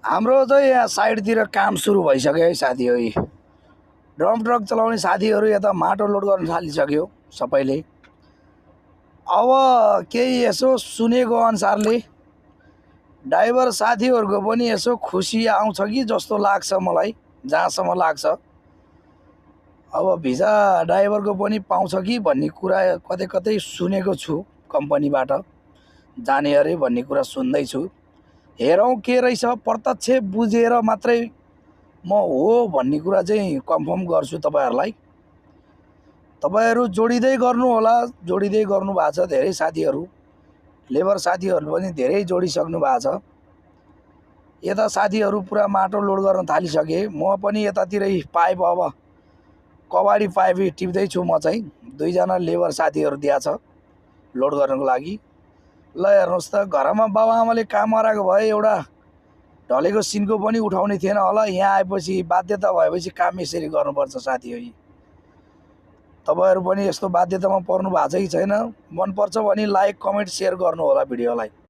हाम्रो चाहिँ यहाँ साइडतिर काम सुरु भइसक्यो है साथी। ड्रम ट्रक चलाउने साथीहरू यता माटो लोड गर्न थालिसक्यो सबैले। अब केही यसो सुनेको अनुसारले ड्राइभर साथीहरूको पनि यसो खुसी आउँछ कि जस्तो लाग्छ मलाई, जहाँसम्म लाग्छ। अब भिजा ड्राइभरको पनि पाउँछ कि भन्ने कुरा कतै कतै सुनेको छु, कम्पनीबाट जाने अरे भन्ने कुरा सुन्दैछु। हेरौँ के रहेछ, प्रत्यक्ष बुझेर मात्रै म हो भन्ने कुरा चाहिँ कन्फर्म गर्छु तपाईहरुलाई। तपाईहरु जोडिँदै गर्नु होला, जोडिँदै गर्नु भएको छ धेरै साथीहरू, लेबर साथीहरू पनि धेरै जोडिसक्नु भएको छ। यता साथीहरू पुरा माटो लोड गर्न थालिसके। म पनि यतातिरै पाइप अब कबाडी पाइप टिप्दै छु। म चाहिँ दुईजना लेबर साथीहरू दिया छ लोड गर्नको लागि। ल हेर्नुस् त, घरमा बाबुआमाले काम गराएको भए एउटा ढलेको सिनको पनि उठाउने थिएन होला। यहाँ आएपछि बाध्यता भएपछि काम यसरी गर्नुपर्छ साथी हो। तपाईहरु पनि यस्तो बाध्यतामा पर्नु भएको छ कि छैन? मन पर्छ भने लाइक कमेन्ट शेयर गर्नु होला भिडियोलाई।